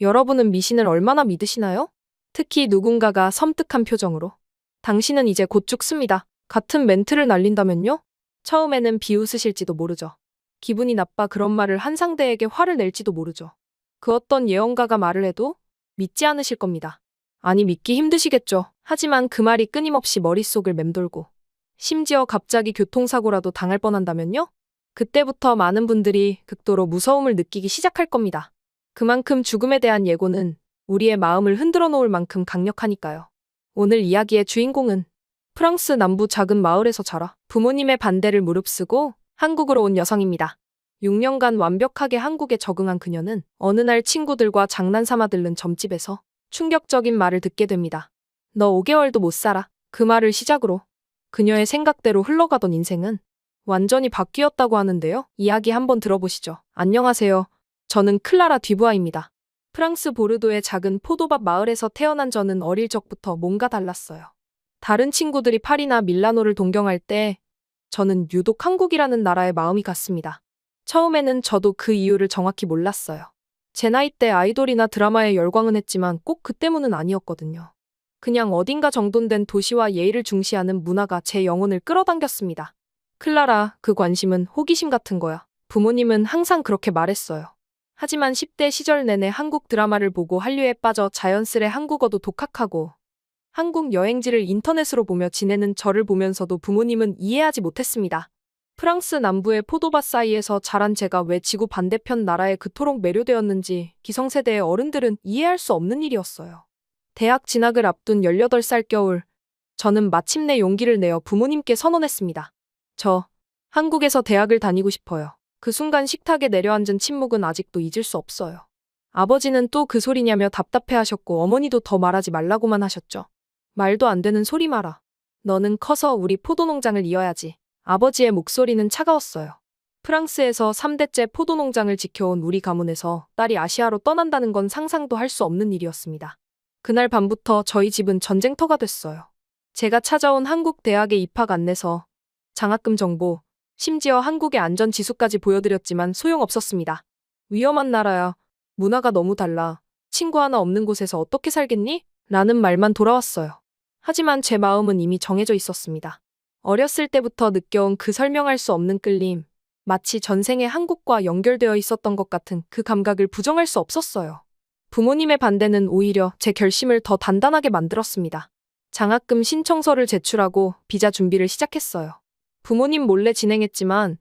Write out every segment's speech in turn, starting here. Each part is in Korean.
여러분은 미신을 얼마나 믿으시나요? 특히 누군가가 섬뜩한 표정으로. 당신은 이제 곧 죽습니다. 같은 멘트를 날린다면요? 처음에는 비웃으실지도 모르죠. 기분이 나빠 그런 말을 한 상대에게 화를 낼지도 모르죠. 그 어떤 예언가가 말을 해도 믿지 않으실 겁니다. 아니 믿기 힘드시겠죠. 하지만 그 말이 끊임없이 머릿속을 맴돌고 심지어 갑자기 교통사고라도 당할 뻔한다면요? 그때부터 많은 분들이 극도로 무서움을 느끼기 시작할 겁니다. 그만큼 죽음에 대한 예고는 우리의 마음을 흔들어 놓을 만큼 강력하니까요. 오늘 이야기의 주인공은 프랑스 남부 작은 마을에서 자라 부모님의 반대를 무릅쓰고 한국으로 온 여성입니다. 6년간 완벽하게 한국에 적응한 그녀는 어느 날 친구들과 장난삼아 들른 점집에서 충격적인 말을 듣게 됩니다. 너 5개월도 못 살아. 그 말을 시작으로 그녀의 생각대로 흘러가던 인생은 완전히 바뀌었다고 하는데요. 이야기 한번 들어보시죠. 안녕하세요. 저는 클라라 듀부아입니다. 프랑스 보르도의 작은 포도밭 마을에서 태어난 저는 어릴 적부터 뭔가 달랐어요. 다른 친구들이 파리나 밀라노를 동경할 때 저는 유독 한국이라는 나라에 마음이 갔습니다. 처음에는 저도 그 이유를 정확히 몰랐어요. 제 나이 때 아이돌이나 드라마에 열광은 했지만 꼭 그 때문은 아니었거든요. 그냥 어딘가 정돈된 도시와 예의를 중시하는 문화가 제 영혼을 끌어당겼습니다. 클라라, 그 관심은 호기심 같은 거야. 부모님은 항상 그렇게 말했어요. 하지만 10대 시절 내내 한국 드라마를 보고 한류에 빠져 자연스레 한국어도 독학하고 한국 여행지를 인터넷으로 보며 지내는 저를 보면서도 부모님은 이해하지 못했습니다. 프랑스 남부의 포도밭 사이에서 자란 제가 왜 지구 반대편 나라에 그토록 매료되었는지 기성세대의 어른들은 이해할 수 없는 일이었어요. 대학 진학을 앞둔 18살 겨울, 저는 마침내 용기를 내어 부모님께 선언했습니다. 저, 한국에서 대학을 다니고 싶어요. 그 순간 식탁에 내려앉은 침묵은 아직도 잊을 수 없어요. 아버지는 또 그 소리냐며 답답해하셨고 어머니도 더 말하지 말라고만 하셨죠. 말도 안 되는 소리 마라. 너는 커서 우리 포도농장을 이어야지. 아버지의 목소리는 차가웠어요. 프랑스에서 3대째 포도농장을 지켜온 우리 가문에서 딸이 아시아로 떠난다는 건 상상도 할 수 없는 일이었습니다. 그날 밤부터 저희 집은 전쟁터가 됐어요. 제가 찾아온 한국 대학의 입학 안내서, 장학금 정보, 심지어 한국의 안전지수까지 보여드렸지만 소용없었습니다. 위험한 나라야. 문화가 너무 달라. 친구 하나 없는 곳에서 어떻게 살겠니? 라는 말만 돌아왔어요. 하지만 제 마음은 이미 정해져 있었습니다. 어렸을 때부터 느껴온 그 설명할 수 없는 끌림, 마치 전생에 한국과 연결되어 있었던 것 같은 그 감각을 부정할 수 없었어요. 부모님의 반대는 오히려 제 결심을 더 단단하게 만들었습니다. 장학금 신청서를 제출하고 비자 준비를 시작했어요. 부모님 몰래 진행했지만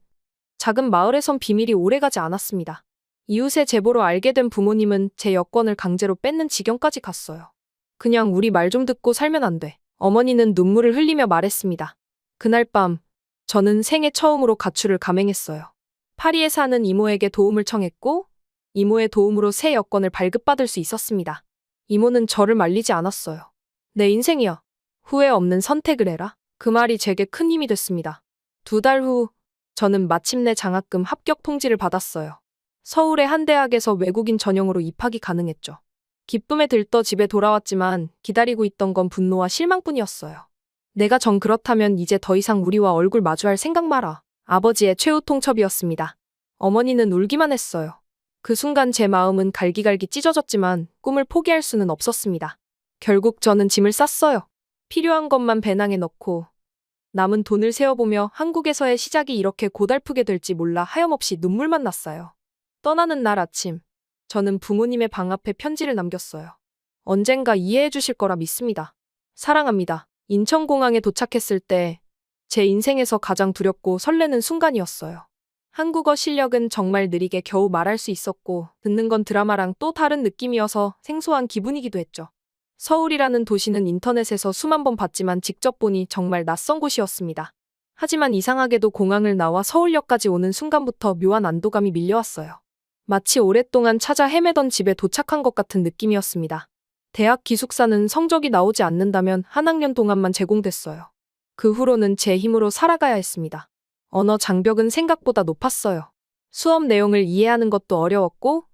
작은 마을에선 비밀이 오래가지 않았습니다. 이웃의 제보로 알게 된 부모님은 제 여권을 강제로 뺏는 지경까지 갔어요. 그냥 우리 말 좀 듣고 살면 안 돼. 어머니는 눈물을 흘리며 말했습니다. 그날 밤, 저는 생애 처음으로 가출을 감행했어요. 파리에 사는 이모에게 도움을 청했고, 이모의 도움으로 새 여권을 발급받을 수 있었습니다. 이모는 저를 말리지 않았어요. 내 인생이야. 후회 없는 선택을 해라. 그 말이 제게 큰 힘이 됐습니다. 2달 후, 저는 마침내 장학금 합격 통지를 받았어요. 서울의 한 대학에서 외국인 전형으로 입학이 가능했죠. 기쁨에 들떠 집에 돌아왔지만 기다리고 있던 건 분노와 실망뿐이었어요. 내가 정 그렇다면 이제 더 이상 우리와 얼굴 마주할 생각 마라. 아버지의 최후 통첩이었습니다. 어머니는 울기만 했어요. 그 순간 제 마음은 갈기갈기 찢어졌지만 꿈을 포기할 수는 없었습니다. 결국 저는 짐을 쌌어요. 필요한 것만 배낭에 넣고 남은 돈을 세어보며 한국에서의 시작이 이렇게 고달프게 될지 몰라 하염없이 눈물만 났어요. 떠나는 날 아침, 저는 부모님의 방 앞에 편지를 남겼어요. 언젠가 이해해 주실 거라 믿습니다. 사랑합니다. 인천공항에 도착했을 때 제 인생에서 가장 두렵고 설레는 순간이었어요. 한국어 실력은 정말 느리게 겨우 말할 수 있었고 듣는 건 드라마랑 또 다른 느낌이어서 생소한 기분이기도 했죠. 서울이라는 도시는 인터넷에서 수만 번 봤지만 직접 보니 정말 낯선 곳이었습니다. 하지만 이상하게도 공항을 나와 서울역까지 오는 순간부터 묘한 안도감이 밀려왔어요. 마치 오랫동안 찾아 헤매던 집에 도착한 것 같은 느낌이었습니다. 대학 기숙사는 성적이 나오지 않는다면 한 학년 동안만 제공됐어요. 그 후로는 제 힘으로 살아가야 했습니다. 언어 장벽은 생각보다 높았어요. 수업 내용을 이해하는 것도 어려웠고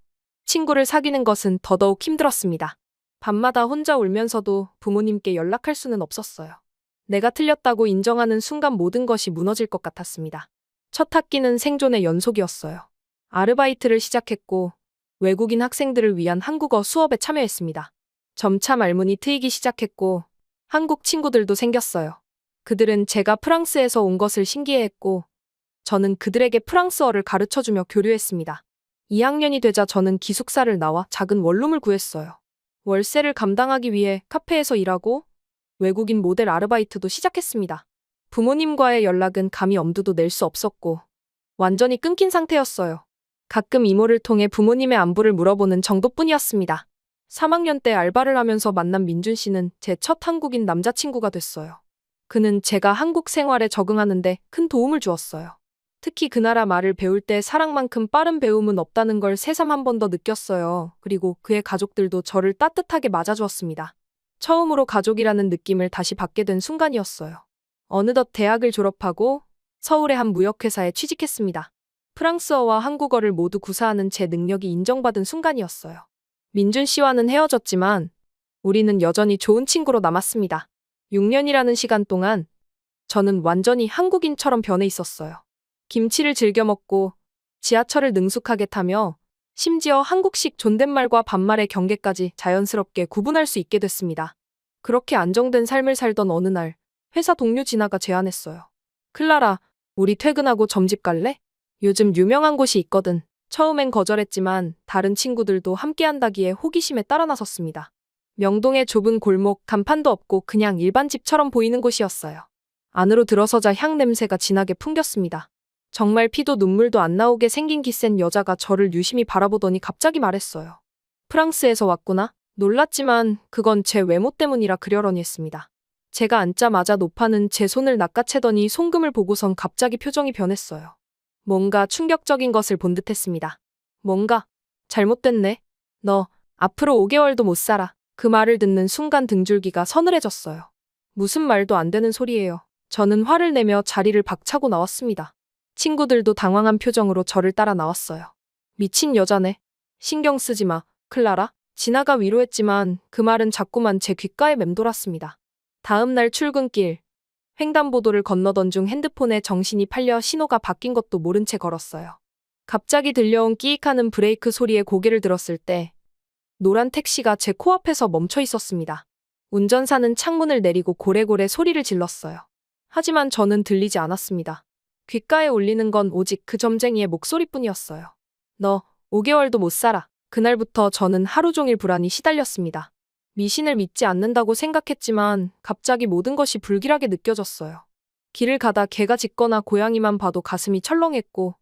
친구를 사귀는 것은 더더욱 힘들었습니다. 밤마다 혼자 울면서도 부모님께 연락할 수는 없었어요. 내가 틀렸다고 인정하는 순간 모든 것이 무너질 것 같았습니다. 첫 학기는 생존의 연속이었어요. 아르바이트를 시작했고 외국인 학생들을 위한 한국어 수업에 참여했습니다. 점차 말문이 트이기 시작했고 한국 친구들도 생겼어요. 그들은 제가 프랑스에서 온 것을 신기해했고 저는 그들에게 프랑스어를 가르쳐주며 교류했습니다. 2학년이 되자 저는 기숙사를 나와 작은 원룸을 구했어요. 월세를 감당하기 위해 카페에서 일하고 외국인 모델 아르바이트도 시작했습니다. 부모님과의 연락은 감히 엄두도 낼 수 없었고 완전히 끊긴 상태였어요. 가끔 이모를 통해 부모님의 안부를 물어보는 정도뿐이었습니다. 3학년 때 알바를 하면서 만난 민준 씨는 제 첫 한국인 남자친구가 됐어요. 그는 제가 한국 생활에 적응하는데 큰 도움을 주었어요. 특히 그 나라 말을 배울 때 사랑만큼 빠른 배움은 없다는 걸 새삼 한 번 더 느꼈어요. 그리고 그의 가족들도 저를 따뜻하게 맞아주었습니다. 처음으로 가족이라는 느낌을 다시 받게 된 순간이었어요. 어느덧 대학을 졸업하고 서울의 한 무역회사에 취직했습니다. 프랑스어와 한국어를 모두 구사하는 제 능력이 인정받은 순간이었어요. 민준 씨와는 헤어졌지만 우리는 여전히 좋은 친구로 남았습니다. 6년이라는 시간 동안 저는 완전히 한국인처럼 변해 있었어요. 김치를 즐겨 먹고 지하철을 능숙하게 타며 심지어 한국식 존댓말과 반말의 경계까지 자연스럽게 구분할 수 있게 됐습니다. 그렇게 안정된 삶을 살던 어느 날 회사 동료 진아가 제안했어요. 클라라, 우리 퇴근하고 점집 갈래? 요즘 유명한 곳이 있거든. 처음엔 거절했지만 다른 친구들도 함께 한다기에 호기심에 따라 나섰습니다. 명동의 좁은 골목, 간판도 없고 그냥 일반 집처럼 보이는 곳이었어요. 안으로 들어서자 향 냄새가 진하게 풍겼습니다. 정말 피도 눈물도 안 나오게 생긴 기센 여자가 저를 유심히 바라보더니 갑자기 말했어요. 프랑스에서 왔구나? 놀랐지만 그건 제 외모 때문이라 그려려니 했습니다. 제가 앉자마자 노파는 제 손을 낚아채더니 송금을 보고선 갑자기 표정이 변했어요. 뭔가 충격적인 것을 본 듯했습니다. 뭔가 잘못됐네. 너 앞으로 5개월도 못 살아. 그 말을 듣는 순간 등줄기가 서늘해졌어요. 무슨 말도 안 되는 소리예요. 저는 화를 내며 자리를 박차고 나왔습니다. 친구들도 당황한 표정으로 저를 따라 나왔어요. 미친 여자네. 신경 쓰지 마, 클라라. 진아가 위로했지만 그 말은 자꾸만 제 귓가에 맴돌았습니다. 다음 날 출근길. 횡단보도를 건너던 중 핸드폰에 정신이 팔려 신호가 바뀐 것도 모른 채 걸었어요. 갑자기 들려온 끼익하는 브레이크 소리에 고개를 들었을 때 노란 택시가 제 코앞에서 멈춰 있었습니다. 운전사는 창문을 내리고 고래고래 소리를 질렀어요. 하지만 저는 들리지 않았습니다. 귓가에 울리는 건 오직 그 점쟁이의 목소리뿐이었어요. 너 5개월도 못 살아. 그날부터 저는 하루 종일 불안이 시달렸습니다. 미신을 믿지 않는다고 생각했지만 갑자기 모든 것이 불길하게 느껴졌어요. 길을 가다 개가 짖거나 고양이만 봐도 가슴이 철렁했고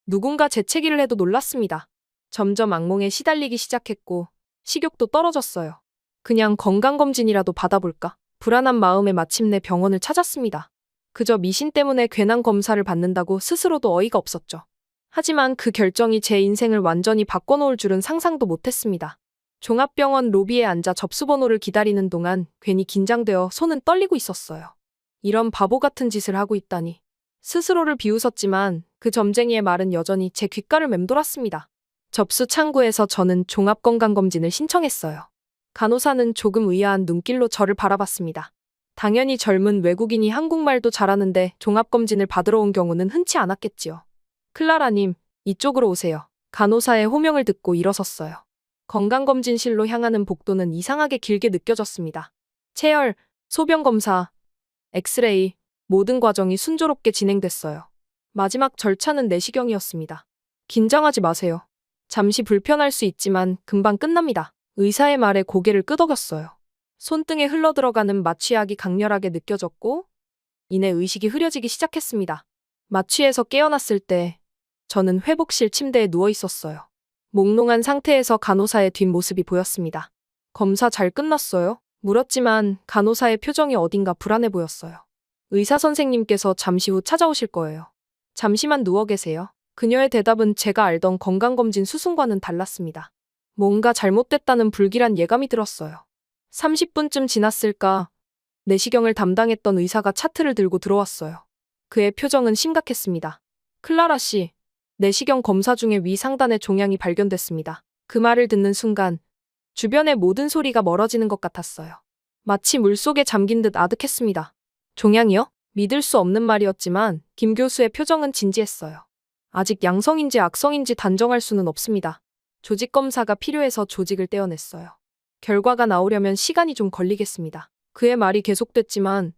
누군가 재채기를 해도 놀랐습니다. 점점 악몽에 시달리기 시작했고 식욕도 떨어졌어요. 그냥 건강검진이라도 받아볼까? 불안한 마음에 마침내 병원을 찾았습니다. 그저 미신 때문에 괜한 검사를 받는다고 스스로도 어이가 없었죠. 하지만 그 결정이 제 인생을 완전히 바꿔놓을 줄은 상상도 못했습니다. 종합병원 로비에 앉아 접수번호를 기다리는 동안 괜히 긴장되어 손은 떨리고 있었어요. 이런 바보 같은 짓을 하고 있다니. 스스로를 비웃었지만 그 점쟁이의 말은 여전히 제 귓가를 맴돌았습니다. 접수 창구에서 저는 종합건강검진을 신청했어요. 간호사는 조금 의아한 눈길로 저를 바라봤습니다. 당연히 젊은 외국인이 한국말도 잘하는데 종합검진을 받으러 온 경우는 흔치 않았겠지요. 클라라님, 이쪽으로 오세요. 간호사의 호명을 듣고 일어섰어요. 건강검진실로 향하는 복도는 이상하게 길게 느껴졌습니다. 체열, 소변검사, 엑스레이, 모든 과정이 순조롭게 진행됐어요. 마지막 절차는 내시경이었습니다. 긴장하지 마세요. 잠시 불편할 수 있지만 금방 끝납니다. 의사의 말에 고개를 끄덕였어요. 손등에 흘러들어가는 마취약이 강렬하게 느껴졌고 이내 의식이 흐려지기 시작했습니다. 마취에서 깨어났을 때 저는 회복실 침대에 누워 있었어요. 몽롱한 상태에서 간호사의 뒷모습이 보였습니다. 검사 잘 끝났어요? 물었지만 간호사의 표정이 어딘가 불안해 보였어요. 의사 선생님께서 잠시 후 찾아오실 거예요. 잠시만 누워 계세요. 그녀의 대답은 제가 알던 건강검진 수순과는 달랐습니다. 뭔가 잘못됐다는 불길한 예감이 들었어요. 30분쯤 지났을까? 내시경을 담당했던 의사가 차트를 들고 들어왔어요. 그의 표정은 심각했습니다. 클라라 씨, 내시경 검사 중에 위 상단에 종양이 발견됐습니다. 그 말을 듣는 순간 주변의 모든 소리가 멀어지는 것 같았어요. 마치 물속에 잠긴 듯 아득했습니다. 종양이요? 믿을 수 없는 말이었지만 김 교수의 표정은 진지했어요. 아직 양성인지 악성인지 단정할 수는 없습니다. 조직 검사가 필요해서 조직을 떼어냈어요. 결과가 나오려면 시간이 좀 걸리겠습니다. 그의 말이 계속됐지만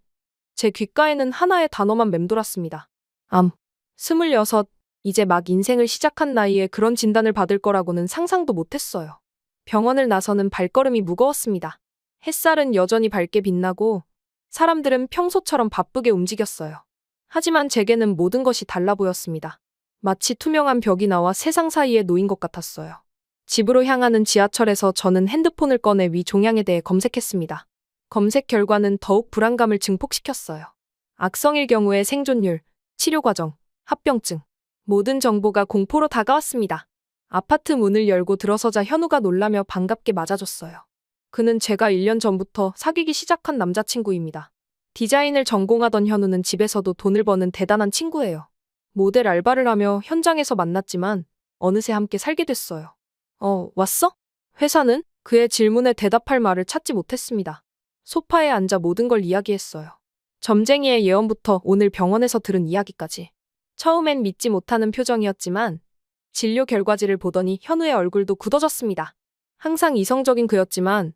제 귓가에는 하나의 단어만 맴돌았습니다. 암. 26, 이제 막 인생을 시작한 나이에 그런 진단을 받을 거라고는 상상도 못했어요. 병원을 나서는 발걸음이 무거웠습니다. 햇살은 여전히 밝게 빛나고 사람들은 평소처럼 바쁘게 움직였어요. 하지만 제게는 모든 것이 달라 보였습니다. 마치 투명한 벽이 나와 세상 사이에 놓인 것 같았어요. 집으로 향하는 지하철에서 저는 핸드폰을 꺼내 위 종양에 대해 검색했습니다. 검색 결과는 더욱 불안감을 증폭시켰어요. 악성일 경우의 생존율, 치료 과정, 합병증, 모든 정보가 공포로 다가왔습니다. 아파트 문을 열고 들어서자 현우가 놀라며 반갑게 맞아줬어요. 그는 제가 1년 전부터 사귀기 시작한 남자친구입니다. 디자인을 전공하던 현우는 집에서도 돈을 버는 대단한 친구예요. 모델 알바를 하며 현장에서 만났지만 어느새 함께 살게 됐어요. 왔어? 회사는? 그의 질문에 대답할 말을 찾지 못했습니다. 소파에 앉아 모든 걸 이야기했어요. 점쟁이의 예언부터 오늘 병원에서 들은 이야기까지. 처음엔 믿지 못하는 표정이었지만 진료 결과지를 보더니 현우의 얼굴도 굳어졌습니다. 항상 이성적인 그였지만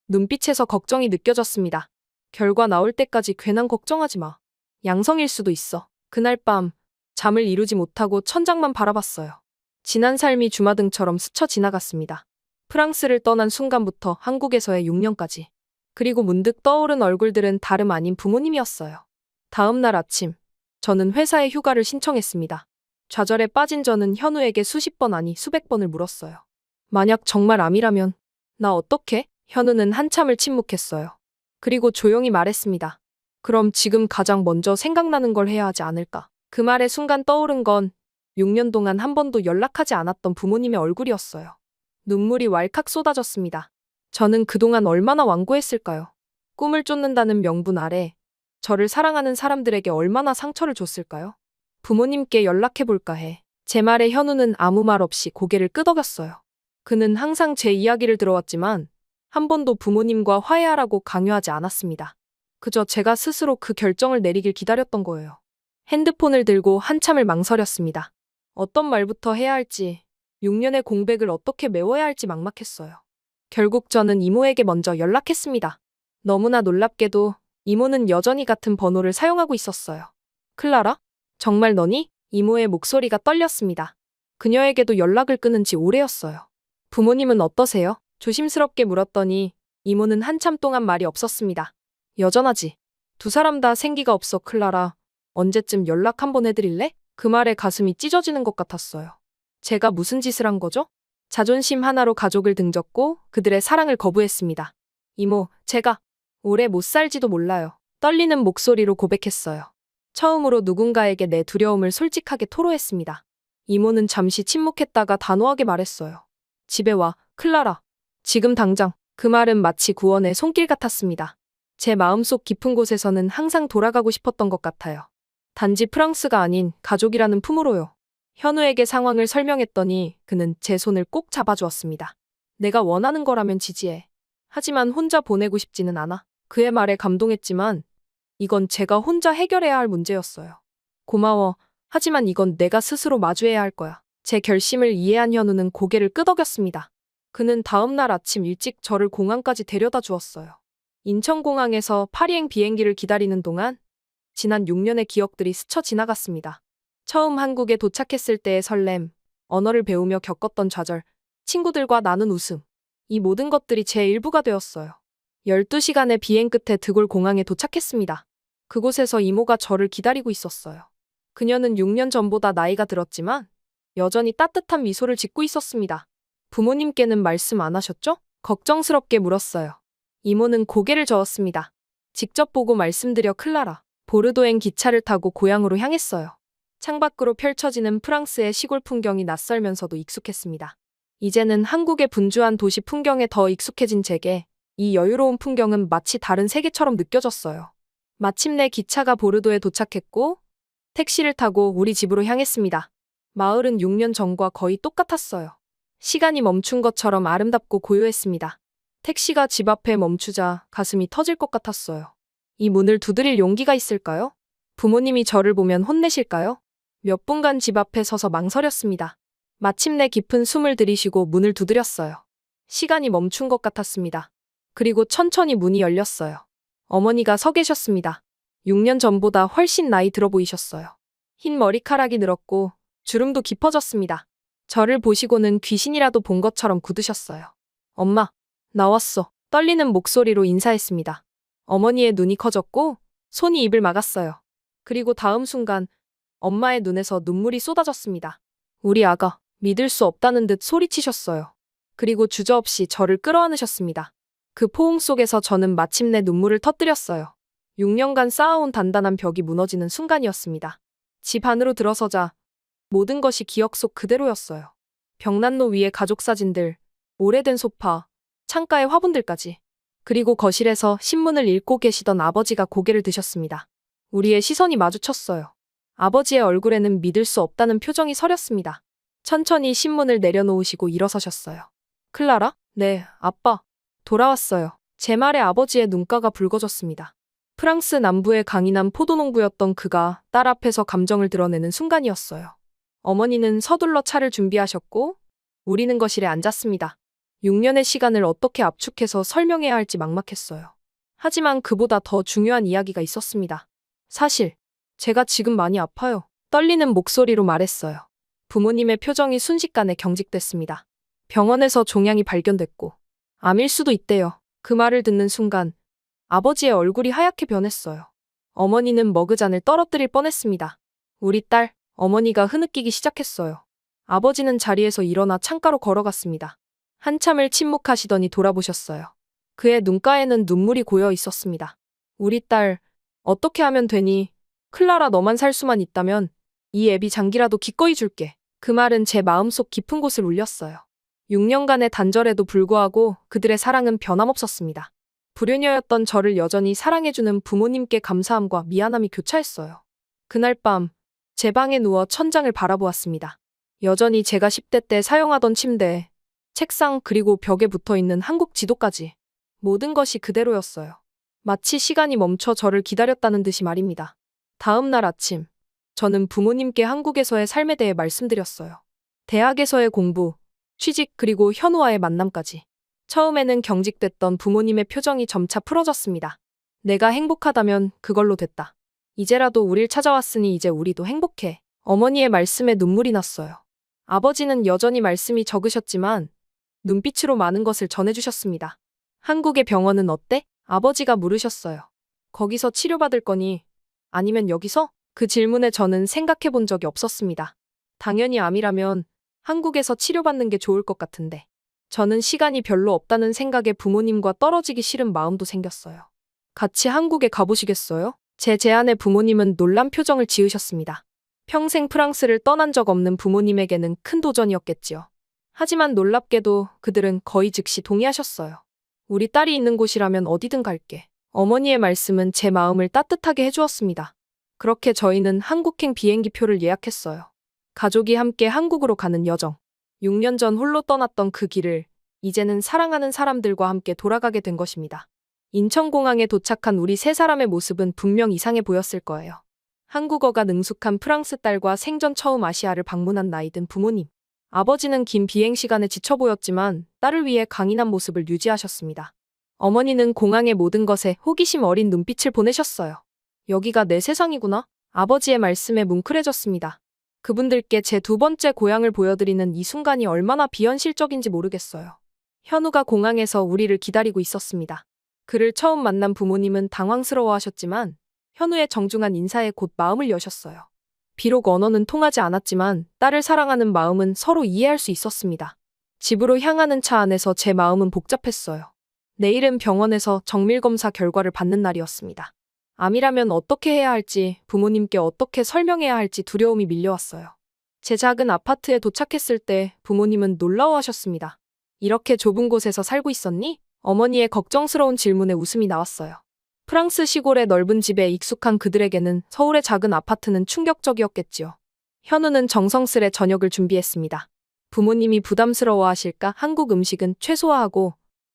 눈빛에서 걱정이 느껴졌습니다. 결과 나올 때까지 괜한 걱정하지 마. 양성일 수도 있어. 그날 밤 잠을 이루지 못하고 천장만 바라봤어요. 지난 삶이 주마등처럼 스쳐 지나갔습니다. 프랑스를 떠난 순간부터 한국에서의 6년까지. 그리고 문득 떠오른 얼굴들은 다름 아닌 부모님이었어요. 다음 날 아침, 저는 회사에 휴가를 신청했습니다. 좌절에 빠진 저는 현우에게 수십 번 아니 수백 번을 물었어요. 만약 정말 암이라면 나 어떡해? 현우는 한참을 침묵했어요. 그리고 조용히 말했습니다. 그럼 지금 가장 먼저 생각나는 걸 해야 하지 않을까? 그 말에 순간 떠오른 건 6년 동안 한 번도 연락하지 않았던 부모님의 얼굴이었어요. 눈물이 왈칵 쏟아졌습니다. 저는 그동안 얼마나 완고했을까요? 꿈을 쫓는다는 명분 아래 저를 사랑하는 사람들에게 얼마나 상처를 줬을까요? 부모님께 연락해볼까 해. 제 말에 현우는 아무 말 없이 고개를 끄덕였어요. 그는 항상 제 이야기를 들어왔지만 한 번도 부모님과 화해하라고 강요하지 않았습니다. 그저 제가 스스로 그 결정을 내리길 기다렸던 거예요. 핸드폰을 들고 한참을 망설였습니다. 어떤 말부터 해야 할지, 6년의 공백을 어떻게 메워야 할지 막막했어요. 결국 저는 이모에게 먼저 연락했습니다. 너무나 놀랍게도 이모는 여전히 같은 번호를 사용하고 있었어요. 클라라? 정말 너니? 이모의 목소리가 떨렸습니다. 그녀에게도 연락을 끊은 지 오래였어요. 부모님은 어떠세요? 조심스럽게 물었더니 이모는 한참 동안 말이 없었습니다. 여전하지. 두 사람 다 생기가 없어 클라라. 언제쯤 연락 한번 해드릴래? 그 말에 가슴이 찢어지는 것 같았어요. 제가 무슨 짓을 한 거죠? 자존심 하나로 가족을 등졌고 그들의 사랑을 거부했습니다. 이모, 제가 오래 못 살지도 몰라요. 떨리는 목소리로 고백했어요. 처음으로 누군가에게 내 두려움을 솔직하게 토로했습니다. 이모는 잠시 침묵했다가 단호하게 말했어요. 집에 와, 클라라. 지금 당장. 그 말은 마치 구원의 손길 같았습니다. 제 마음속 깊은 곳에서는 항상 돌아가고 싶었던 것 같아요. 단지 프랑스가 아닌 가족이라는 품으로요. 현우에게 상황을 설명했더니 그는 제 손을 꼭 잡아주었습니다. 내가 원하는 거라면 지지해. 하지만 혼자 보내고 싶지는 않아. 그의 말에 감동했지만 이건 제가 혼자 해결해야 할 문제였어요. 고마워. 하지만 이건 내가 스스로 마주해야 할 거야. 제 결심을 이해한 현우는 고개를 끄덕였습니다. 그는 다음 날 아침 일찍 저를 공항까지 데려다 주었어요. 인천공항에서 파리행 비행기를 기다리는 동안 지난 6년의 기억들이 스쳐 지나갔습니다. 처음 한국에 도착했을 때의 설렘, 언어를 배우며 겪었던 좌절, 친구들과 나눈 웃음. 이 모든 것들이 제 일부가 되었어요. 12시간의 비행 끝에 드골 공항에 도착했습니다. 그곳에서 이모가 저를 기다리고 있었어요. 그녀는 6년 전보다 나이가 들었지만 여전히 따뜻한 미소를 짓고 있었습니다. 부모님께는 말씀 안 하셨죠? 걱정스럽게 물었어요. 이모는 고개를 저었습니다. 직접 보고 말씀드려 클라라. 보르도행 기차를 타고 고향으로 향했어요. 창밖으로 펼쳐지는 프랑스의 시골 풍경이 낯설면서도 익숙했습니다. 이제는 한국의 분주한 도시 풍경에 더 익숙해진 제게 이 여유로운 풍경은 마치 다른 세계처럼 느껴졌어요. 마침내 기차가 보르도에 도착했고 택시를 타고 우리 집으로 향했습니다. 마을은 6년 전과 거의 똑같았어요. 시간이 멈춘 것처럼 아름답고 고요했습니다. 택시가 집 앞에 멈추자 가슴이 터질 것 같았어요. 이 문을 두드릴 용기가 있을까요? 부모님이 저를 보면 혼내실까요? 몇 분간 집 앞에 서서 망설였습니다. 마침내 깊은 숨을 들이쉬고 문을 두드렸어요. 시간이 멈춘 것 같았습니다. 그리고 천천히 문이 열렸어요. 어머니가 서 계셨습니다. 6년 전보다 훨씬 나이 들어 보이셨어요. 흰 머리카락이 늘었고 주름도 깊어졌습니다. 저를 보시고는 귀신이라도 본 것처럼 굳으셨어요. 엄마, 나왔어. 떨리는 목소리로 인사했습니다. 어머니의 눈이 커졌고 손이 입을 막았어요. 그리고 다음 순간 엄마의 눈에서 눈물이 쏟아졌습니다. 우리 아가, 믿을 수 없다는 듯 소리치셨어요. 그리고 주저없이 저를 끌어안으셨습니다. 그 포옹 속에서 저는 마침내 눈물을 터뜨렸어요. 6년간 쌓아온 단단한 벽이 무너지는 순간이었습니다. 집 안으로 들어서자 모든 것이 기억 속 그대로였어요. 벽난로 위에 가족 사진들, 오래된 소파, 창가의 화분들까지. 그리고 거실에서 신문을 읽고 계시던 아버지가 고개를 드셨습니다. 우리의 시선이 마주쳤어요. 아버지의 얼굴에는 믿을 수 없다는 표정이 서렸습니다. 천천히 신문을 내려놓으시고 일어서셨어요. 클라라? 네, 아빠. 돌아왔어요. 제 말에 아버지의 눈가가 붉어졌습니다. 프랑스 남부의 강인한 포도농부였던 그가 딸 앞에서 감정을 드러내는 순간이었어요. 어머니는 서둘러 차를 준비하셨고 우리는 거실에 앉았습니다. 6년의 시간을 어떻게 압축해서 설명해야 할지 막막했어요. 하지만 그보다 더 중요한 이야기가 있었습니다. 사실 제가 지금 많이 아파요. 떨리는 목소리로 말했어요. 부모님의 표정이 순식간에 경직됐습니다. 병원에서 종양이 발견됐고 암일 수도 있대요. 그 말을 듣는 순간 아버지의 얼굴이 하얗게 변했어요. 어머니는 머그잔을 떨어뜨릴 뻔했습니다. 우리 딸, 어머니가 흐느끼기 시작했어요. 아버지는 자리에서 일어나 창가로 걸어갔습니다. 한참을 침묵하시더니 돌아보셨어요. 그의 눈가에는 눈물이 고여 있었습니다. 우리 딸, 어떻게 하면 되니? 클라라, 너만 살 수만 있다면 이 애비 장기라도 기꺼이 줄게. 그 말은 제 마음속 깊은 곳을 울렸어요. 6년간의 단절에도 불구하고 그들의 사랑은 변함없었습니다. 불효녀였던 저를 여전히 사랑해주는 부모님께 감사함과 미안함이 교차했어요. 그날 밤, 제 방에 누워 천장을 바라보았습니다. 여전히 제가 10대 때 사용하던 침대, 책상 그리고 벽에 붙어있는 한국 지도까지 모든 것이 그대로였어요. 마치 시간이 멈춰 저를 기다렸다는 듯이 말입니다. 다음 날 아침, 저는 부모님께 한국에서의 삶에 대해 말씀드렸어요. 대학에서의 공부, 취직 그리고 현우와의 만남까지. 처음에는 경직됐던 부모님의 표정이 점차 풀어졌습니다. 내가 행복하다면 그걸로 됐다. 이제라도 우릴 찾아왔으니 이제 우리도 행복해. 어머니의 말씀에 눈물이 났어요. 아버지는 여전히 말씀이 적으셨지만 눈빛으로 많은 것을 전해주셨습니다. 한국의 병원은 어때? 아버지가 물으셨어요. 거기서 치료받을 거니? 아니면 여기서? 그 질문에 저는 생각해 본 적이 없었습니다. 당연히 암이라면 한국에서 치료받는 게 좋을 것 같은데. 저는 시간이 별로 없다는 생각에 부모님과 떨어지기 싫은 마음도 생겼어요. 같이 한국에 가보시겠어요? 제 제안에 부모님은 놀란 표정을 지으셨습니다. 평생 프랑스를 떠난 적 없는 부모님에게는 큰 도전이었겠지요. 하지만 놀랍게도 그들은 거의 즉시 동의하셨어요. 우리 딸이 있는 곳이라면 어디든 갈게. 어머니의 말씀은 제 마음을 따뜻하게 해주었습니다. 그렇게 저희는 한국행 비행기표를 예약했어요. 가족이 함께 한국으로 가는 여정. 6년 전 홀로 떠났던 그 길을 이제는 사랑하는 사람들과 함께 돌아가게 된 것입니다. 인천공항에 도착한 우리 세 사람의 모습은 분명 이상해 보였을 거예요. 한국어가 능숙한 프랑스 딸과 생전 처음 아시아를 방문한 나이든 부모님. 아버지는 긴 비행 시간에 지쳐 보였지만 딸을 위해 강인한 모습을 유지하셨습니다. 어머니는 공항의 모든 것에 호기심 어린 눈빛을 보내셨어요. 여기가 내 세상이구나. 아버지의 말씀에 뭉클해졌습니다. 그분들께 제 두 번째 고향을 보여드리는 이 순간이 얼마나 비현실적인지 모르겠어요. 현우가 공항에서 우리를 기다리고 있었습니다. 그를 처음 만난 부모님은 당황스러워하셨지만 현우의 정중한 인사에 곧 마음을 여셨어요. 비록 언어는 통하지 않았지만 딸을 사랑하는 마음은 서로 이해할 수 있었습니다. 집으로 향하는 차 안에서 제 마음은 복잡했어요. 내일은 병원에서 정밀검사 결과를 받는 날이었습니다. 암이라면 어떻게 해야 할지, 부모님께 어떻게 설명해야 할지 두려움이 밀려왔어요. 제 작은 아파트에 도착했을 때 부모님은 놀라워하셨습니다. 이렇게 좁은 곳에서 살고 있었니? 어머니의 걱정스러운 질문에 웃음이 나왔어요. 프랑스 시골의 넓은 집에 익숙한 그들에게는 서울의 작은 아파트는 충격적이었겠지요. 현우는 정성스레 저녁을 준비했습니다. 부모님이 부담스러워하실까 한국 음식은 최소화하고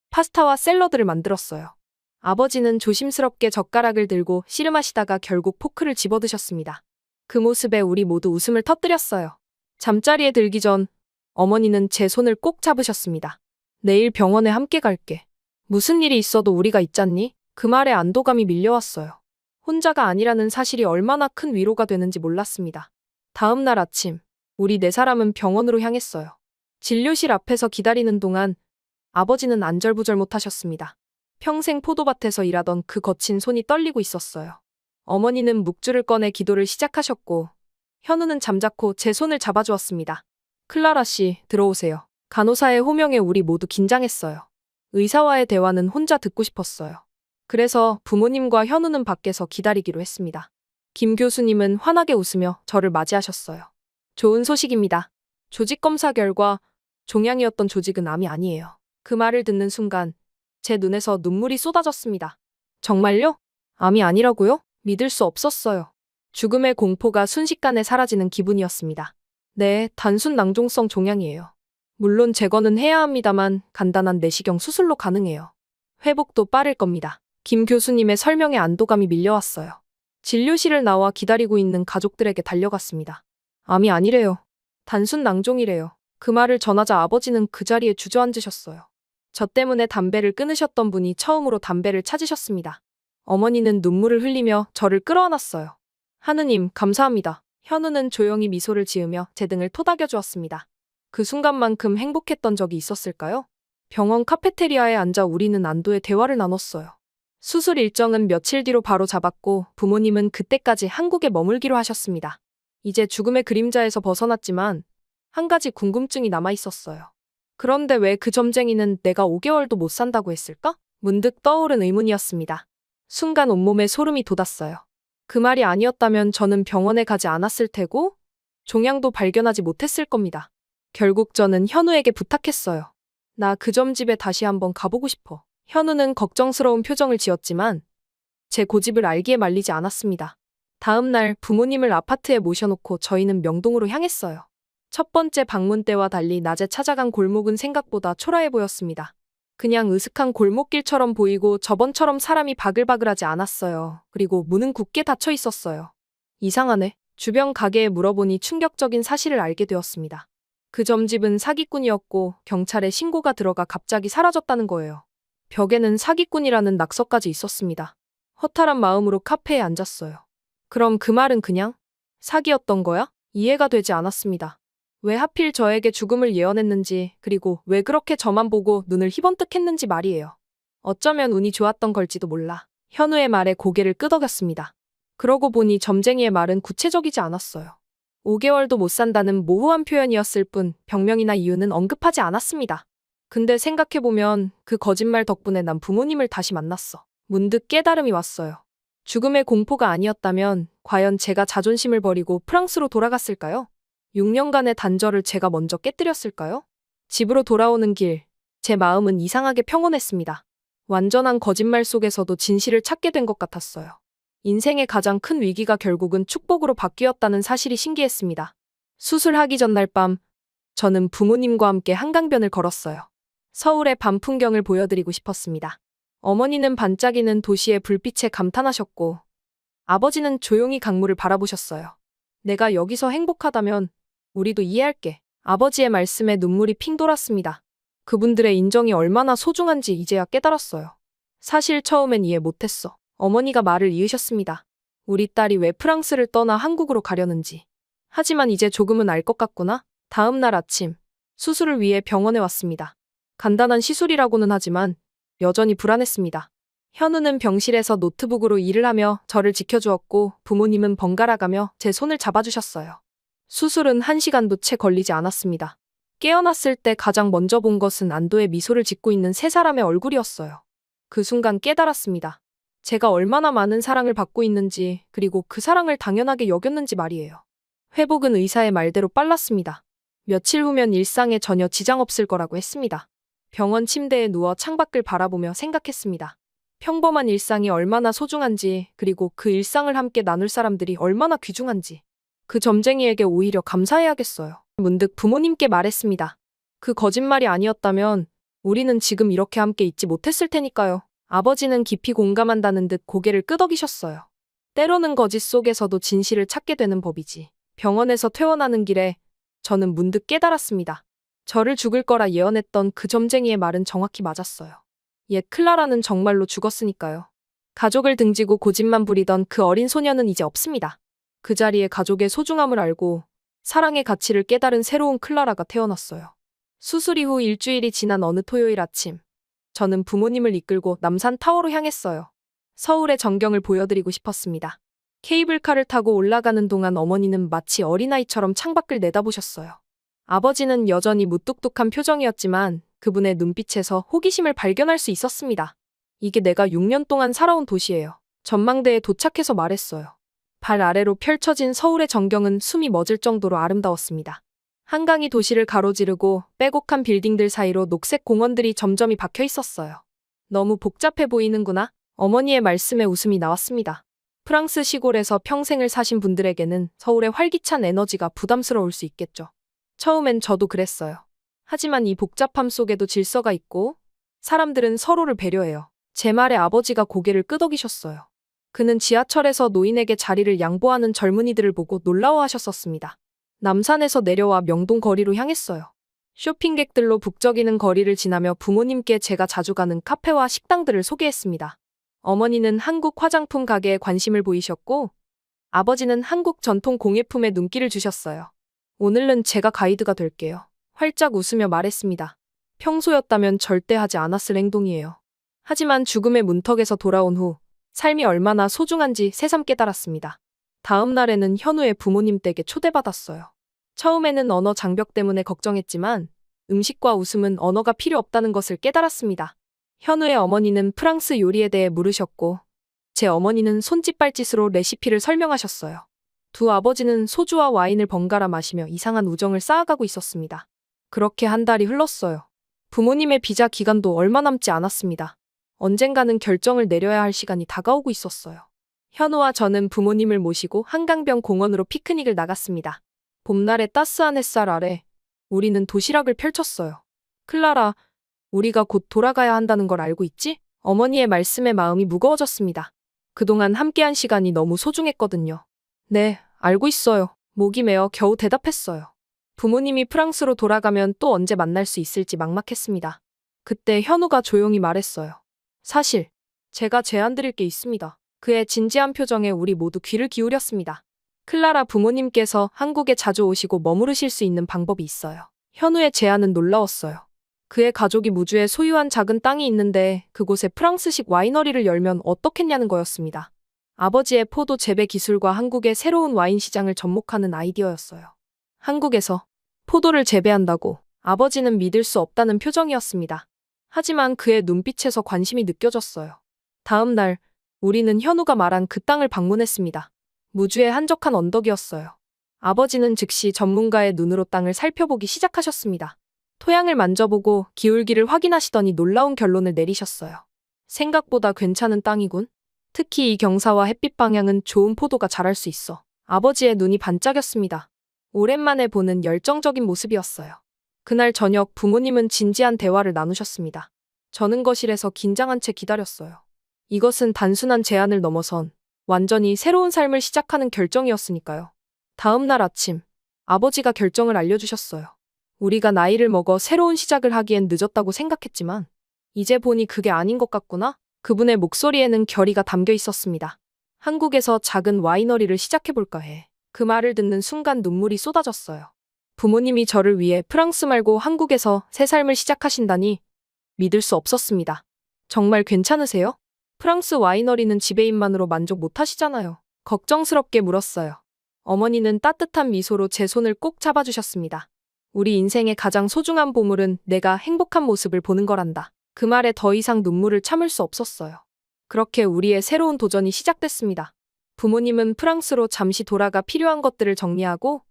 파스타와 샐러드를 만들었어요. 아버지는 조심스럽게 젓가락을 들고 씨름하시다가 결국 포크를 집어드셨습니다. 그 모습에 우리 모두 웃음을 터뜨렸어요. 잠자리에 들기 전 어머니는 제 손을 꼭 잡으셨습니다. 내일 병원에 함께 갈게. 무슨 일이 있어도 우리가 있잖니? 그 말에 안도감이 밀려왔어요. 혼자가 아니라는 사실이 얼마나 큰 위로가 되는지 몰랐습니다. 다음 날 아침, 우리 네 사람은 병원으로 향했어요. 진료실 앞에서 기다리는 동안 아버지는 안절부절 못하셨습니다. 평생 포도밭에서 일하던 그 거친 손이 떨리고 있었어요. 어머니는 묵주를 꺼내 기도를 시작하셨고 현우는 잠자코 제 손을 잡아주었습니다. 클라라 씨, 들어오세요. 간호사의 호명에 우리 모두 긴장했어요. 의사와의 대화는 혼자 듣고 싶었어요. 그래서 부모님과 현우는 밖에서 기다리기로 했습니다. 김 교수님은 환하게 웃으며 저를 맞이하셨어요. 좋은 소식입니다. 조직 검사 결과 종양이었던 조직은 암이 아니에요. 그 말을 듣는 순간 제 눈에서 눈물이 쏟아졌습니다. 정말요? 암이 아니라고요? 믿을 수 없었어요. 죽음의 공포가 순식간에 사라지는 기분이었습니다. 네, 단순 낭종성 종양이에요. 물론 제거는 해야 합니다만 간단한 내시경 수술로 가능해요. 회복도 빠를 겁니다. 김 교수님의 설명에 안도감이 밀려왔어요. 진료실을 나와 기다리고 있는 가족들에게 달려갔습니다. 암이 아니래요. 단순 낭종이래요. 그 말을 전하자 아버지는 그 자리에 주저앉으셨어요. 저 때문에 담배를 끊으셨던 분이 처음으로 담배를 찾으셨습니다. 어머니는 눈물을 흘리며 저를 끌어안았어요. 하느님, 감사합니다. 현우는 조용히 미소를 지으며 제 등을 토닥여 주었습니다. 그 순간만큼 행복했던 적이 있었을까요? 병원 카페테리아에 앉아 우리는 안도의 대화를 나눴어요. 수술 일정은 며칠 뒤로 바로 잡았고 부모님은 그때까지 한국에 머물기로 하셨습니다. 이제 죽음의 그림자에서 벗어났지만 한 가지 궁금증이 남아 있었어요. 그런데 왜 그 점쟁이는 내가 5개월도 못 산다고 했을까? 문득 떠오른 의문이었습니다. 순간 온몸에 소름이 돋았어요. 그 말이 아니었다면 저는 병원에 가지 않았을 테고 종양도 발견하지 못했을 겁니다. 결국 저는 현우에게 부탁했어요. 나 그 점집에 다시 한번 가보고 싶어. 현우는 걱정스러운 표정을 지었지만 제 고집을 알기에 말리지 않았습니다. 다음 날 부모님을 아파트에 모셔놓고 저희는 명동으로 향했어요. 첫 번째 방문 때와 달리 낮에 찾아간 골목은 생각보다 초라해 보였습니다. 그냥 으슥한 골목길처럼 보이고 저번처럼 사람이 바글바글하지 않았어요. 그리고 문은 굳게 닫혀 있었어요. 이상하네. 주변 가게에 물어보니 충격적인 사실을 알게 되었습니다. 그 점집은 사기꾼이었고 경찰에 신고가 들어가 갑자기 사라졌다는 거예요. 벽에는 사기꾼이라는 낙서까지 있었습니다. 허탈한 마음으로 카페에 앉았어요. 그럼 그 말은 그냥 사기였던 거야? 이해가 되지 않았습니다. 왜 하필 저에게 죽음을 예언했는지, 그리고 왜 그렇게 저만 보고 눈을 희번뜩했는지 말이에요. 어쩌면 운이 좋았던 걸지도 몰라. 현우의 말에 고개를 끄덕였습니다. 그러고 보니 점쟁이의 말은 구체적이지 않았어요. 5개월도 못 산다는 모호한 표현이었을 뿐 병명이나 이유는 언급하지 않았습니다. 근데 생각해보면 그 거짓말 덕분에 난 부모님을 다시 만났어. 문득 깨달음이 왔어요. 죽음의 공포가 아니었다면 과연 제가 자존심을 버리고 프랑스로 돌아갔을까요? 6년간의 단절을 제가 먼저 깨뜨렸을까요? 집으로 돌아오는 길, 제 마음은 이상하게 평온했습니다. 완전한 거짓말 속에서도 진실을 찾게 된 것 같았어요. 인생의 가장 큰 위기가 결국은 축복으로 바뀌었다는 사실이 신기했습니다. 수술하기 전날 밤, 저는 부모님과 함께 한강변을 걸었어요. 서울의 밤 풍경을 보여드리고 싶었습니다. 어머니는 반짝이는 도시의 불빛에 감탄하셨고, 아버지는 조용히 강물을 바라보셨어요. 내가 여기서 행복하다면 우리도 이해할게. 아버지의 말씀에 눈물이 핑 돌았습니다. 그분들의 인정이 얼마나 소중한지 이제야 깨달았어요. 사실 처음엔 이해 못했어. 어머니가 말을 이으셨습니다. 우리 딸이 왜 프랑스를 떠나 한국으로 가려는지. 하지만 이제 조금은 알 것 같구나. 다음 날 아침, 수술을 위해 병원에 왔습니다. 간단한 시술이라고는 하지만 여전히 불안했습니다. 현우는 병실에서 노트북으로 일을 하며 저를 지켜주었고 부모님은 번갈아가며 제 손을 잡아주셨어요. 수술은 1시간도 채 걸리지 않았습니다. 깨어났을 때 가장 먼저 본 것은 안도의 미소를 짓고 있는 세 사람의 얼굴이었어요. 그 순간 깨달았습니다. 제가 얼마나 많은 사랑을 받고 있는지, 그리고 그 사랑을 당연하게 여겼는지 말이에요. 회복은 의사의 말대로 빨랐습니다. 며칠 후면 일상에 전혀 지장 없을 거라고 했습니다. 병원 침대에 누워 창밖을 바라보며 생각했습니다. 평범한 일상이 얼마나 소중한지, 그리고 그 일상을 함께 나눌 사람들이 얼마나 귀중한지. 그 점쟁이에게 오히려 감사해야겠어요. 문득 부모님께 말했습니다. 그 거짓말이 아니었다면 우리는 지금 이렇게 함께 있지 못했을 테니까요. 아버지는 깊이 공감한다는 듯 고개를 끄덕이셨어요. 때로는 거짓 속에서도 진실을 찾게 되는 법이지. 병원에서 퇴원하는 길에 저는 문득 깨달았습니다. 저를 죽일 거라 예언했던 그 점쟁이의 말은 정확히 맞았어요. 옛 클라라는 정말로 죽었으니까요. 가족을 등지고 고집만 부리던 그 어린 소녀는 이제 없습니다. 그 자리에 가족의 소중함을 알고 사랑의 가치를 깨달은 새로운 클라라가 태어났어요. 수술 이후 일주일이 지난 어느 토요일 아침, 저는 부모님을 이끌고 남산 타워로 향했어요. 서울의 전경을 보여드리고 싶었습니다. 케이블카를 타고 올라가는 동안 어머니는 마치 어린아이처럼 창밖을 내다보셨어요. 아버지는 여전히 무뚝뚝한 표정이었지만 그분의 눈빛에서 호기심을 발견할 수 있었습니다. 이게 내가 6년 동안 살아온 도시예요. 전망대에 도착해서 말했어요. 발 아래로 펼쳐진 서울의 전경은 숨이 멎을 정도로 아름다웠습니다. 한강이 도시를 가로지르고 빼곡한 빌딩들 사이로 녹색 공원들이 점점이 박혀 있었어요. 너무 복잡해 보이는구나. 어머니의 말씀에 웃음이 나왔습니다. 프랑스 시골에서 평생을 사신 분들에게는 서울의 활기찬 에너지가 부담스러울 수 있겠죠. 처음엔 저도 그랬어요. 하지만 이 복잡함 속에도 질서가 있고 사람들은 서로를 배려해요. 제 말에 아버지가 고개를 끄덕이셨어요. 그는 지하철에서 노인에게 자리를 양보하는 젊은이들을 보고 놀라워하셨었습니다. 남산에서 내려와 명동 거리로 향했어요. 쇼핑객들로 북적이는 거리를 지나며 부모님께 제가 자주 가는 카페와 식당들을 소개했습니다. 어머니는 한국 화장품 가게에 관심을 보이셨고 아버지는 한국 전통 공예품에 눈길을 주셨어요. 오늘은 제가 가이드가 될게요. 활짝 웃으며 말했습니다. 평소였다면 절대 하지 않았을 행동이에요. 하지만 죽음의 문턱에서 돌아온 후 삶이 얼마나 소중한지 새삼 깨달았습니다. 다음 날에는 현우의 부모님 댁에 초대받았어요. 처음에는 언어 장벽 때문에 걱정했지만 음식과 웃음은 언어가 필요 없다는 것을 깨달았습니다. 현우의 어머니는 프랑스 요리에 대해 물으셨고 제 어머니는 손짓발짓으로 레시피를 설명하셨어요. 두 아버지는 소주와 와인을 번갈아 마시며 이상한 우정을 쌓아가고 있었습니다. 그렇게 한 달이 흘렀어요. 부모님의 비자 기간도 얼마 남지 않았습니다. 언젠가는 결정을 내려야 할 시간이 다가오고 있었어요. 현우와 저는 부모님을 모시고 한강변 공원으로 피크닉을 나갔습니다. 봄날의 따스한 햇살 아래 우리는 도시락을 펼쳤어요. 클라라, 우리가 곧 돌아가야 한다는 걸 알고 있지? 어머니의 말씀에 마음이 무거워졌습니다. 그동안 함께한 시간이 너무 소중했거든요. 네, 알고 있어요. 목이 메어 겨우 대답했어요. 부모님이 프랑스로 돌아가면 또 언제 만날 수 있을지 막막했습니다. 그때 현우가 조용히 말했어요. 사실 제가 제안드릴 게 있습니다. 그의 진지한 표정에 우리 모두 귀를 기울였습니다. 클라라 부모님께서 한국에 자주 오시고 머무르실 수 있는 방법이 있어요. 현우의 제안은 놀라웠어요. 그의 가족이 무주에 소유한 작은 땅이 있는데 그곳에 프랑스식 와이너리를 열면 어떻겠냐는 거였습니다. 아버지의 포도 재배 기술과 한국의 새로운 와인 시장을 접목하는 아이디어였어요. 한국에서 포도를 재배한다고 아버지는 믿을 수 없다는 표정이었습니다. 하지만 그의 눈빛에서 관심이 느껴졌어요. 다음 날 우리는 현우가 말한 그 땅을 방문했습니다. 무주의 한적한 언덕이었어요. 아버지는 즉시 전문가의 눈으로 땅을 살펴보기 시작하셨습니다. 토양을 만져보고 기울기를 확인하시더니 놀라운 결론을 내리셨어요. 생각보다 괜찮은 땅이군. 특히 이 경사와 햇빛 방향은 좋은 포도가 자랄 수 있어. 아버지의 눈이 반짝였습니다. 오랜만에 보는 열정적인 모습이었어요. 그날 저녁 부모님은 진지한 대화를 나누셨습니다. 저는 거실에서 긴장한 채 기다렸어요. 이것은 단순한 제안을 넘어선 완전히 새로운 삶을 시작하는 결정이었으니까요. 다음 날 아침, 아버지가 결정을 알려주셨어요. 우리가 나이를 먹어 새로운 시작을 하기엔 늦었다고 생각했지만 이제 보니 그게 아닌 것 같구나. 그분의 목소리에는 결의가 담겨 있었습니다. 한국에서 작은 와이너리를 시작해볼까 해. 그 말을 듣는 순간 눈물이 쏟아졌어요. 부모님이 저를 위해 프랑스 말고 한국에서 새 삶을 시작하신다니 믿을 수 없었습니다. 정말 괜찮으세요? 프랑스 와이너리는 지배인만으로 만족 못하시잖아요. 걱정스럽게 물었어요. 어머니는 따뜻한 미소로 제 손을 꼭 잡아주셨습니다. 우리 인생의 가장 소중한 보물은 내가 행복한 모습을 보는 거란다. 그 말에 더 이상 눈물을 참을 수 없었어요. 그렇게 우리의 새로운 도전이 시작됐습니다. 부모님은 프랑스로 잠시 돌아가 필요한 것들을 정리하고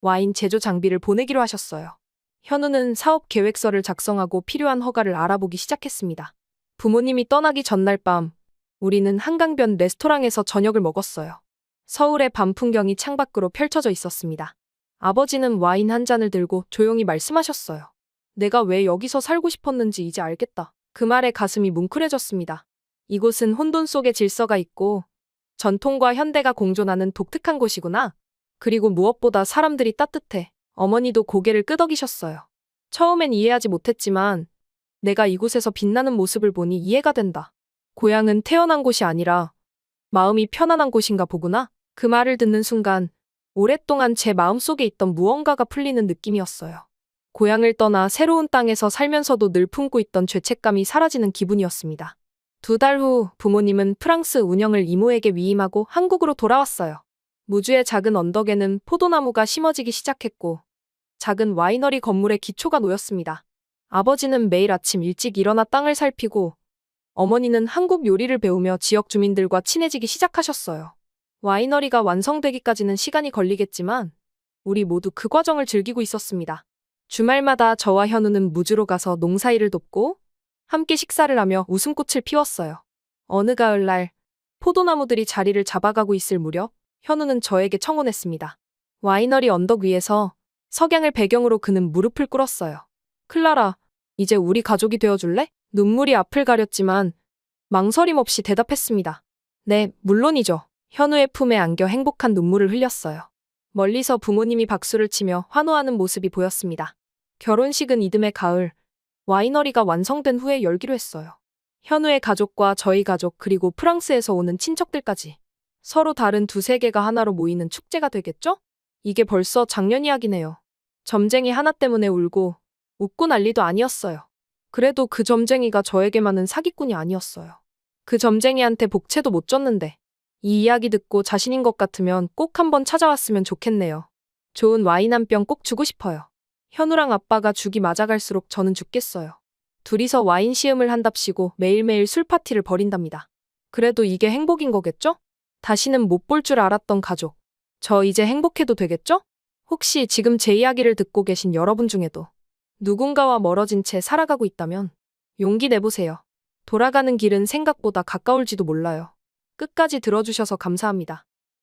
와인 제조 장비를 보내기로 하셨어요. 현우는 사업 계획서를 작성하고 필요한 허가를 알아보기 시작했습니다. 부모님이 떠나기 전날 밤, 우리는 한강변 레스토랑에서 저녁을 먹었어요. 서울의 밤 풍경이 창밖으로 펼쳐져 있었습니다. 아버지는 와인 한 잔을 들고 조용히 말씀하셨어요. 내가 왜 여기서 살고 싶었는지 이제 알겠다. 그 말에 가슴이 뭉클해졌습니다. 이곳은 혼돈 속에 질서가 있고 전통과 현대가 공존하는 독특한 곳이구나. 그리고 무엇보다 사람들이 따뜻해. 어머니도 고개를 끄덕이셨어요. 처음엔 이해하지 못했지만 내가 이곳에서 빛나는 모습을 보니 이해가 된다. 고향은 태어난 곳이 아니라 마음이 편안한 곳인가 보구나. 그 말을 듣는 순간 오랫동안 제 마음속에 있던 무언가가 풀리는 느낌이었어요. 고향을 떠나 새로운 땅에서 살면서도 늘 품고 있던 죄책감이 사라지는 기분이었습니다. 2달 후 부모님은 프랑스 운영을 이모에게 위임하고 한국으로 돌아왔어요. 무주의 작은 언덕에는 포도나무가 심어지기 시작했고 작은 와이너리 건물의 기초가 놓였습니다. 아버지는 매일 아침 일찍 일어나 땅을 살피고 어머니는 한국 요리를 배우며 지역 주민들과 친해지기 시작하셨어요. 와이너리가 완성되기까지는 시간이 걸리겠지만 우리 모두 그 과정을 즐기고 있었습니다. 주말마다 저와 현우는 무주로 가서 농사일을 돕고 함께 식사를 하며 웃음꽃을 피웠어요. 어느 가을날 포도나무들이 자리를 잡아가고 있을 무렵 현우는 저에게 청혼했습니다. 와이너리 언덕 위에서 석양을 배경으로 그는 무릎을 꿇었어요. 클라라, 이제 우리 가족이 되어줄래? 눈물이 앞을 가렸지만 망설임 없이 대답했습니다. 네, 물론이죠. 현우의 품에 안겨 행복한 눈물을 흘렸어요. 멀리서 부모님이 박수를 치며 환호하는 모습이 보였습니다. 결혼식은 이듬해 가을, 와이너리가 완성된 후에 열기로 했어요. 현우의 가족과 저희 가족 그리고 프랑스에서 오는 친척들까지 서로 다른 두 세계가 하나로 모이는 축제가 되겠죠? 이게 벌써 작년 이야기네요. 점쟁이 하나 때문에 울고 웃고 난리도 아니었어요. 그래도 그 점쟁이가 저에게만은 사기꾼이 아니었어요. 그 점쟁이한테 복채도 못 줬는데 이 이야기 듣고 자신인 것 같으면 꼭 한번 찾아왔으면 좋겠네요. 좋은 와인 한 병 꼭 주고 싶어요. 현우랑 아빠가 죽이 맞아갈수록 저는 죽겠어요. 둘이서 와인 시음을 한답시고 매일매일 술 파티를 벌인답니다. 그래도 이게 행복인 거겠죠? 다시는 못 볼 줄 알았던 가족. 저 이제 행복해도 되겠죠? 혹시 지금 제 이야기를 듣고 계신 여러분 중에도 누군가와 멀어진 채 살아가고 있다면 용기 내보세요. 돌아가는 길은 생각보다 가까울지도 몰라요. 끝까지 들어주셔서 감사합니다.